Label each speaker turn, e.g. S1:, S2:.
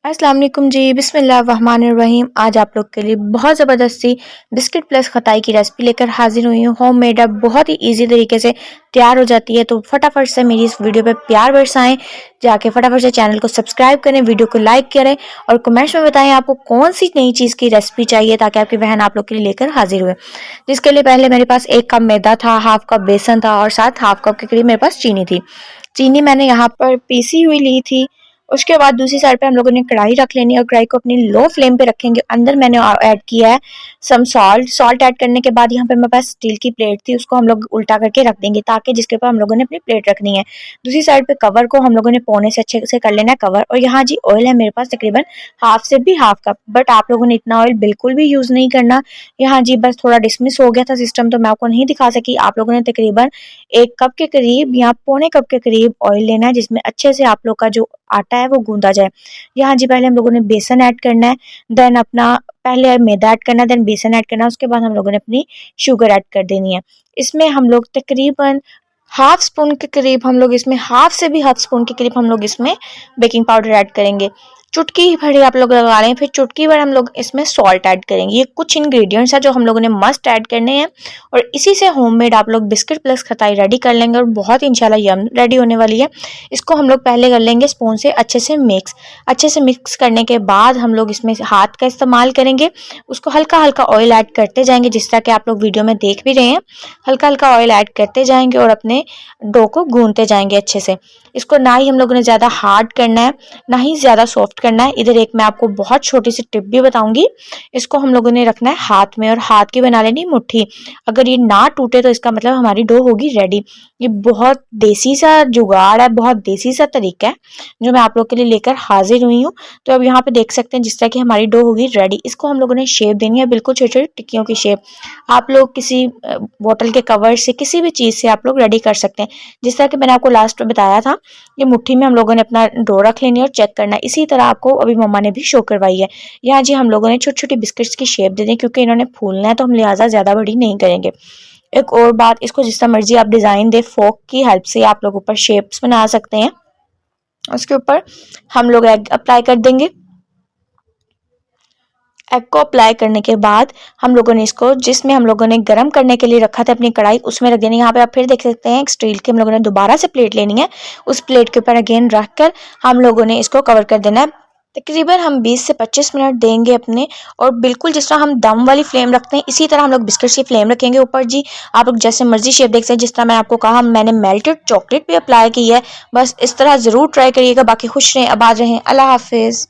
S1: अस्सलाम वालेकुम जी। बिस्मिल्लाहिर्रहमानिर्रहीम। आज आप लोग के लिए बहुत ज़बरदस्ती बिस्किट प्लस खटाई की रेसिपी लेकर हाजिर हुई हूँ। होम मेड है, बहुत ही इजी तरीके से तैयार हो जाती है। तो फटाफट से मेरी इस वीडियो पे प्यार बरसाएं, जाके फटाफट से चैनल को सब्सक्राइब करें, वीडियो को लाइक करें और कमेंट्स में बताएं आपको कौन सी नई चीज़ की रेसिपी चाहिए ताकि आपकी बहन आप लोग के लिए लेकर हाजिर हुए। जिसके लिए पहले मेरे पास 1 कप मैदा था, हाफ कप बेसन था और साथ हाफ कप के करीब मेरे पास चीनी थी। चीनी मैंने यहाँ पर पीसी हुई ली थी। उसके बाद दूसरी साइड पे हम लोगों ने कढ़ाई रख लेनी है और कढ़ाई को अपनी लो फ्लेम पे रखेंगे। अंदर मैंने ऐड किया है सम सॉल्ट ऐड करने के बाद यहाँ पे मेरे पास स्टील की प्लेट थी, उसको हम लोग उल्टा करके रख देंगे ताकि जिसके ऊपर हम लोगों ने अपनी प्लेट रखनी है। दूसरी साइड पे कवर को हम लोगों ने पौने से अच्छे से कर लेना है कवर। और यहाँ जी ऑयल है मेरे पास तकरीबन हाफ से भी हाफ कप, बट आप लोगों ने इतना ऑयल बिल्कुल भी यूज नहीं करना। यहाँ जी बस थोड़ा डिसमिस हो गया था सिस्टम तो मैं आपको नहीं दिखा सकी। आप लोगों ने तकरीबन 1 कप के करीब या पौने कप के करीब ऑयल लेना है जिसमें अच्छे से आप लोग का जो आटा है वो गूंदा जाए। यहाँ जी पहले हम लोगों ने बेसन ऐड करना है, देन अपना पहले मैदा ऐड करना है, देन बेसन ऐड करना है, उसके बाद हम लोगों ने अपनी शुगर ऐड कर देनी है। इसमें हम लोग तकरीबन हाफ स्पून के करीब हम लोग इसमें हाफ से भी हाफ स्पून के करीब हम लोग इसमें बेकिंग पाउडर ऐड करेंगे। चुटकी भर आप लोग लगा लें, फिर चुटकी भर हम लोग इसमें सॉल्ट ऐड करेंगे। ये कुछ इंग्रेडिएंट्स है जो हम लोगों ने मस्ट ऐड करने हैं और इसी से होममेड आप लोग बिस्किट प्लस खटाई रेडी कर लेंगे और बहुत इंशाल्लाह यम रेडी होने वाली है। इसको हम लोग पहले कर लेंगे स्पून से अच्छे से मिक्स करने के बाद हम लोग इसमें हाथ का इस्तेमाल करेंगे। उसको हल्का हल्का ऑयल ऐड करते जाएंगे, जिस तरह कि आप लोग वीडियो में देख भी रहे हैं। हल्का हल्का ऑयल ऐड करते जाएंगे और अपने डो को गूंथते जाएंगे अच्छे से। इसको ना ही हम लोगों ने ज़्यादा हार्ड करना है ना ही ज़्यादा सॉफ्ट करना है। इधर एक मैं आपको बहुत छोटी सी टिप भी बताऊंगी। इसको हम लोगों ने रखना है हाथ में और हाथ की बना लेनी मुट्ठी। अगर ये ना टूटे तो इसका मतलब हमारी डो होगी रेडी। ये बहुत देसी सा जुगाड़ है, बहुत देसी सा तरीका है जो मैं आप लोग के लिए लेकर हाजिर हुई हूँ। तो अब यहाँ पे देख सकते हैं जिस तरह की हमारी डो होगी रेडी। इसको हम लोगों ने शेप देनी है, बिल्कुल छोटी छोटी टिक्कियों की शेप। आप लोग किसी बोतल के कवर से किसी भी चीज़ से आप लोग रेडी कर सकते हैं। जिस तरह कि मैंने आपको लास्ट में बताया था, ये मुट्ठी में हम लोगों ने अपना डो रख लेनी है और चेक करना है। इसी तरह आपको अभी मम्मा ने भी शो करवाई है। यहाँ जी हम लोगों ने छोटी छोटी बिस्किट्स की शेप दे दी क्योंकि इन्होंने फूलना है तो हम लिहाजा ज़्यादा बड़ी नहीं करेंगे। एक और बात, इसको जिस तरह मर्जी आप डिज़ाइन दे, फोक की हेल्प से आप लोग ऊपर शेप्स बना सकते हैं। उसके ऊपर हम लोग एग अप्लाई कर देंगे। एग को अप्लाई करने के बाद हम लोगों ने इसको जिसमें हम लोगों ने गर्म करने के लिए रखा था अपनी कढ़ाई उसमें रख देनी है। यहाँ पे आप फिर देख सकते हैं एक स्टील की हम लोगों ने दोबारा से प्लेट लेनी है। उस प्लेट के ऊपर अगेन रख कर हम लोगों ने इसको कवर कर देना है। तकरीबन हम 20 से 25 मिनट देंगे अपने, और बिल्कुल जिस तरह हम दम वाली फ्लेम रखते हैं इसी तरह हम लोग बिस्किट की फ्लेम रखेंगे। ऊपर जी आप लोग जैसे मर्जी शेप देख सकते हैं। जिस तरह मैंने आपको कहा मैंने मेल्टेड चॉकलेट भी अप्लाई की है। बस इस तरह ज़रूर ट्राई करिएगा। बाकी खुश रहें, आबाद रहें। अल्लाह हाफिज़।